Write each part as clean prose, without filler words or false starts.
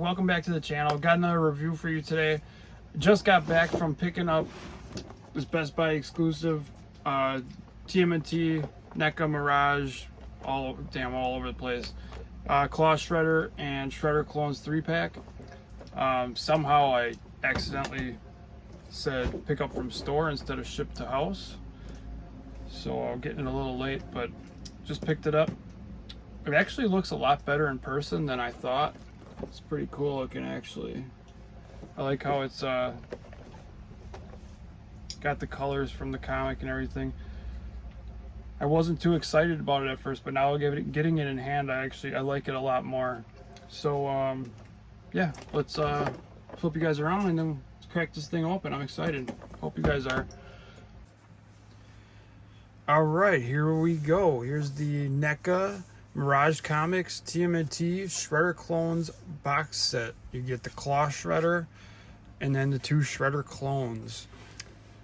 welcome back to the channel. Got another review for you today. Just got back from picking up this Best Buy exclusive TMNT, NECA, Mirage, all over the place. Claw Shredder and Shredder Clones 3-pack. Somehow I accidentally said pick up from store instead of ship to house. So I'm getting it a little late, but just picked it up. It actually looks a lot better in person than I thought. It's pretty cool looking, actually. I like how it's got the colors from the comic and everything. I wasn't too excited about it at first, but now getting it in hand, I like it a lot more. So yeah, let's flip you guys around and then let's crack this thing open. I'm excited. Hope you guys are. All right, here we go. Here's the NECA Mirage Comics TMNT Shredder Clones box set. You get the Claw Shredder and then the 2 Shredder clones.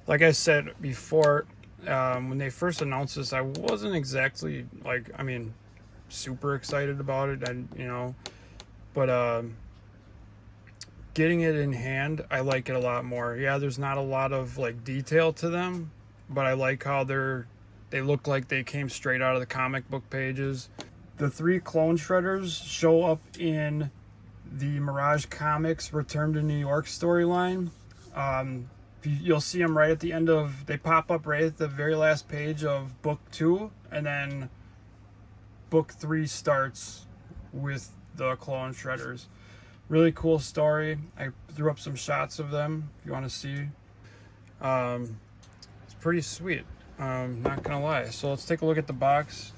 Like I said before, when they first announced this, I wasn't exactly super excited about it, but getting it in hand, I like it a lot more. Yeah, there's not a lot of detail to them, but I like how they look like they came straight out of the comic book pages. The 3 clone shredders show up in the Mirage Comics Return to New York storyline. You'll see them right at the end of, they pop up right at the very last page of book 2, and then book 3 starts with the clone shredders. Really cool story. I threw up some shots of them if you want to see. It's pretty sweet. Not gonna lie. So let's take a look at the box.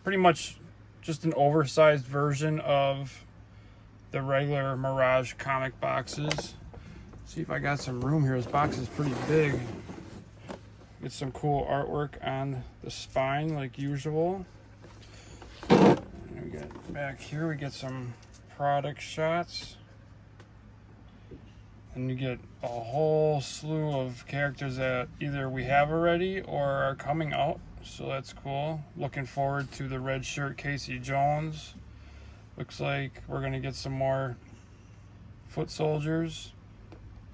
Pretty much just an oversized version of the regular Mirage comic boxes. See if I got some room here. This box is pretty big. Get some cool artwork on the spine like usual. And we get back here, we get some product shots. And you get a whole slew of characters that either we have already or are coming out. So that's cool. Looking forward to the red shirt Casey Jones. Looks like we're gonna get some more foot soldiers.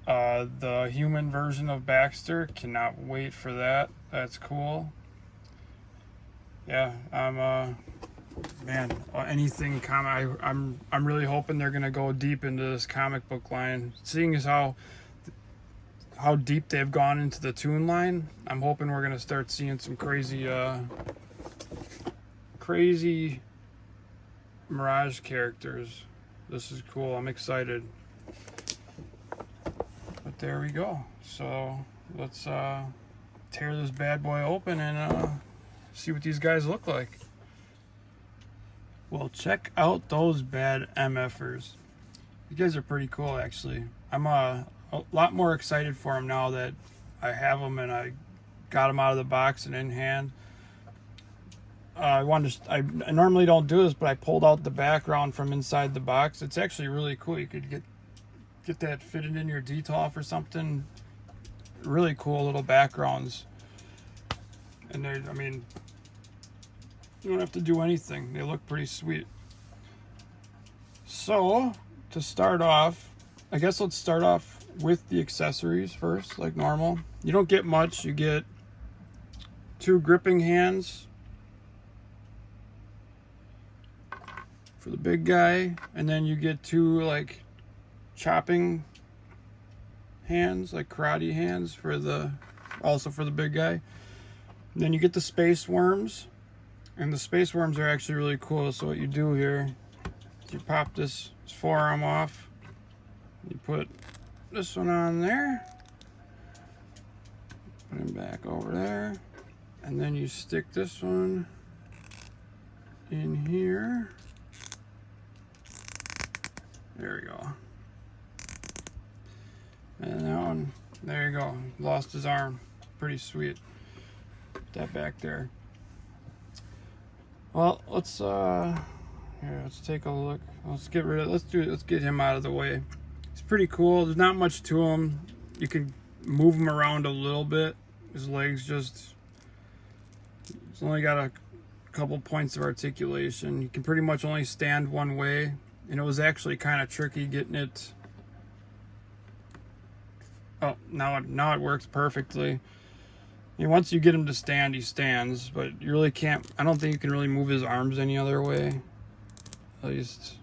The human version of Baxter, cannot wait for that. That's cool. Yeah, man, anything comic. I'm really hoping they're gonna go deep into this comic book line. Seeing as how deep they've gone into the Toon line, I'm hoping we're gonna start seeing some crazy Mirage characters. This is cool. I'm excited. But there we go. So let's tear this bad boy open and see what these guys look like. Well, check out those bad MFers. You guys are pretty cool, actually. I'm a lot more excited for them now that I have them and I got them out of the box and in hand. I normally don't do this, but I pulled out the background from inside the box. It's actually really cool. You could get that fitted in your DTOF or something. Really cool little backgrounds. And you don't have to do anything. They look pretty sweet. So, to start off, I guess let's start off with the accessories first, like normal. You don't get much. You get 2 gripping hands for the big guy, and then you get 2 chopping hands, like karate hands also for the big guy. And then you get the space worms. And the space worms are actually really cool. So what you do here is you pop this forearm off. You put this one on there. Put him back over there. And then you stick this one in here. There we go. And that one, there you go. Lost his arm. Pretty sweet. Put that back there. Well, let's take a look. Let's get him out of the way. It's pretty cool. There's not much to him. You can move him around a little bit. His legs he's only got a couple points of articulation. You can pretty much only stand one way. and it was actually kind of tricky getting it. Oh, now it works perfectly. I mean, once you get him to stand, he stands, but you really can't. I don't think you can really move his arms any other way. At least,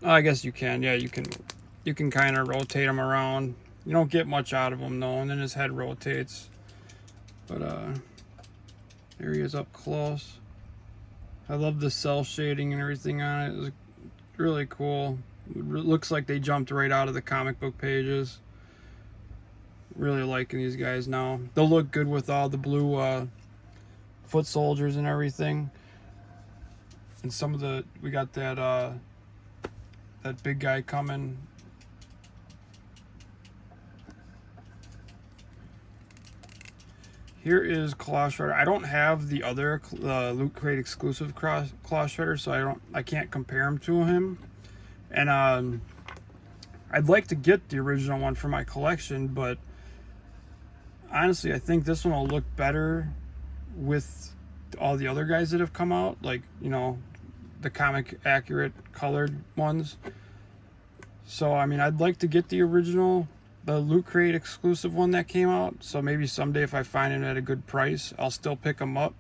I guess you can. Yeah, you can kind of rotate him around. You don't get much out of him though, and then his head rotates. But there he is up close. I love the cell shading and everything on it. It's really cool. It looks like they jumped right out of the comic book pages. Really liking these guys now. They'll look good with all the blue foot soldiers and everything. And some of the, we got that that big guy coming. Here is Claw Shredder. I don't have the other Loot Crate exclusive Claw Shredder, so I can't compare him to him. And I'd like to get the original one for my collection, but honestly, I think this one will look better with all the other guys that have come out, like, you know, the comic accurate colored ones. So I mean, I'd like to get the original, the Loot Crate exclusive one that came out. So maybe someday if I find it at a good price, I'll still pick them up.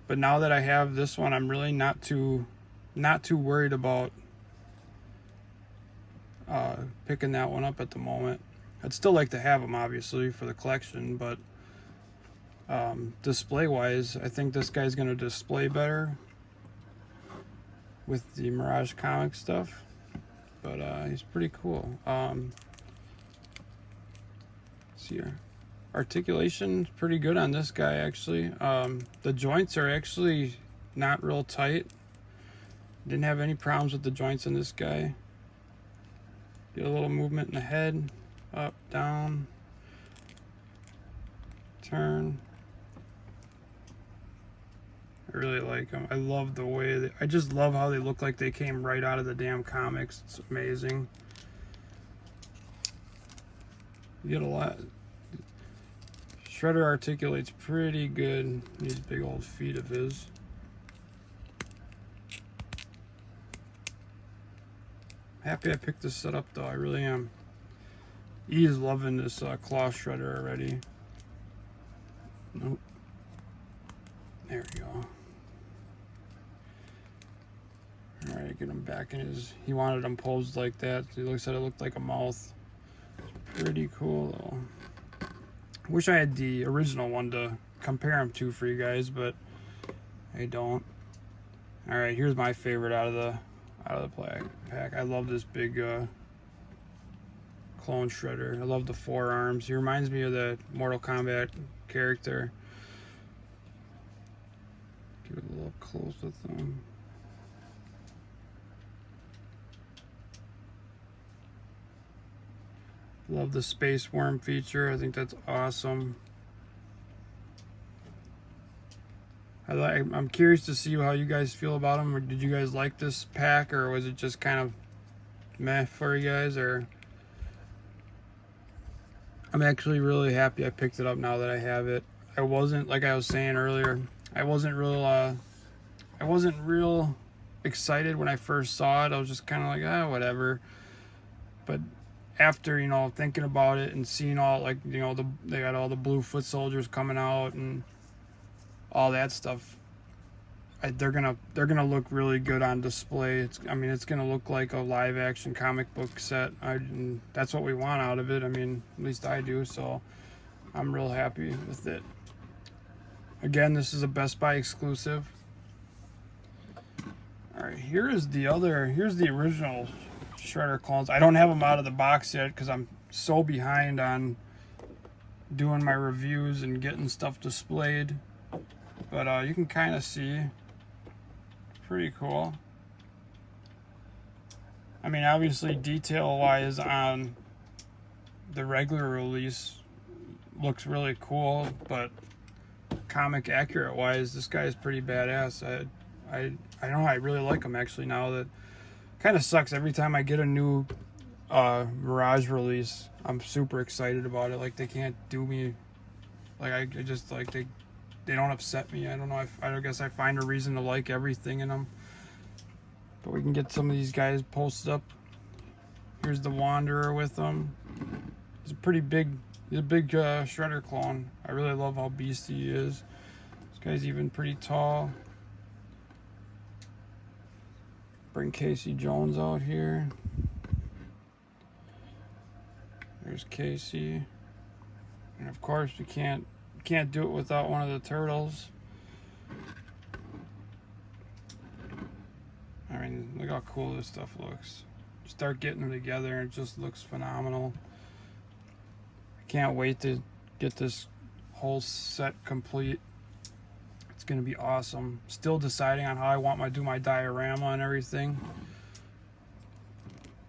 But now that I have this one, I'm really not too worried about picking that one up at the moment. I'd still like to have them, obviously, for the collection, but display wise, I think this guy's going to display better with the Mirage comic stuff. But he's pretty cool. See here, articulation's pretty good on this guy, actually. The joints are actually not real tight. Didn't have any problems with the joints in this guy. Get a little movement in the head, up, down, turn. I really like them. I love the way I just love how they look like they came right out of the damn comics. It's amazing. You get a lot. Shredder articulates pretty good. These big old feet of his. Happy I picked this set up though. I really am. He is loving this Claw Shredder already. Nope. There we go. Alright, get him back in his. He wanted him posed like that. He looks at it, looked like a mouth. Pretty cool though. Wish I had the original one to compare him to for you guys, but I don't. Alright, here's my favorite out of the pack. I love this big clone shredder. I love the forearms. He reminds me of the Mortal Kombat character. Get a little close with them. Love the space worm feature. I think that's awesome. I'm curious to see how you guys feel about them. Or did you guys like this pack, or was it just kind of meh for you guys? Or I'm actually really happy I picked it up now that I have it. I wasn't, like I was saying earlier, I wasn't real excited when I first saw it. I was just kind of like, whatever. But after, you know, thinking about it and seeing all, like, you know, they got all the blue foot soldiers coming out and all that stuff, they're gonna look really good on display. I mean, it's gonna look like a live action comic book set. And that's what we want out of it. I mean, at least I do. So I'm real happy with it. Again, this is a Best Buy exclusive. All right, here's the original Shredder clones. I don't have them out of the box yet because I'm so behind on doing my reviews and getting stuff displayed. But you can kind of see. Pretty cool. I mean, obviously detail-wise on the regular release looks really cool, but comic accurate-wise, this guy is pretty badass. I don't know, I really like him actually now. That kind of sucks every time I get a new Mirage release. I'm super excited about it. Like, they can't do me, like, I just, like, they don't upset me. I don't know, I guess I find a reason to like everything in them. But we can get some of these guys posted up. Here's the Wanderer with them. He's a pretty big, shredder clone. I really love how beastie he is. This guy's even pretty tall. Bring Casey Jones out here. There's Casey. And of course we can't do it without one of the turtles. I mean, look how cool this stuff looks. Start getting them together and it just looks phenomenal. I can't wait to get this whole set complete. It's gonna be awesome. Still deciding on how I want to do my diorama and everything.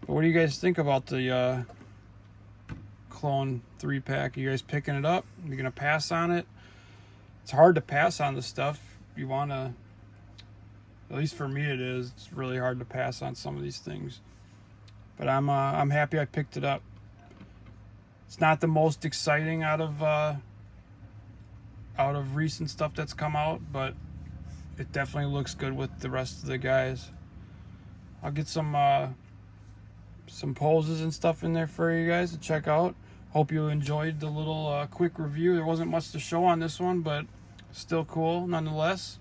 But what do you guys think about the clone 3-pack? Are you guys picking it up? You're gonna pass on it? It's hard to pass on this stuff. You wanna, at least for me it is. It's really hard to pass on some of these things. But I'm happy I picked it up. It's not the most exciting out of recent stuff that's come out, but it definitely looks good with the rest of the guys. I'll get some poses and stuff in there for you guys to check out. Hope you enjoyed the little quick review. There wasn't much to show on this one, but still cool nonetheless.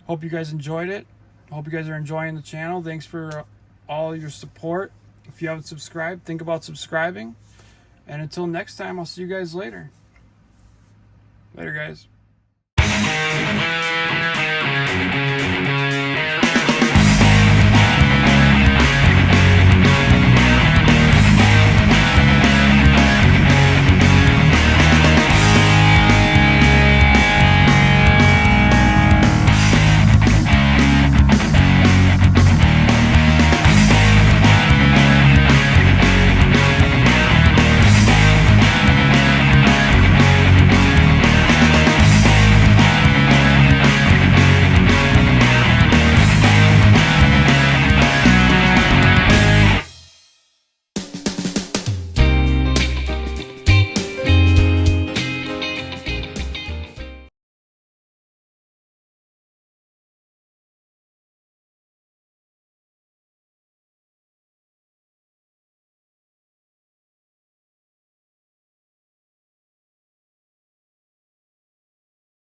Hope you guys enjoyed it. Hope you guys are enjoying the channel. Thanks for all your support. If you haven't subscribed, think about subscribing. And until next time, I'll see you guys later. Later, guys.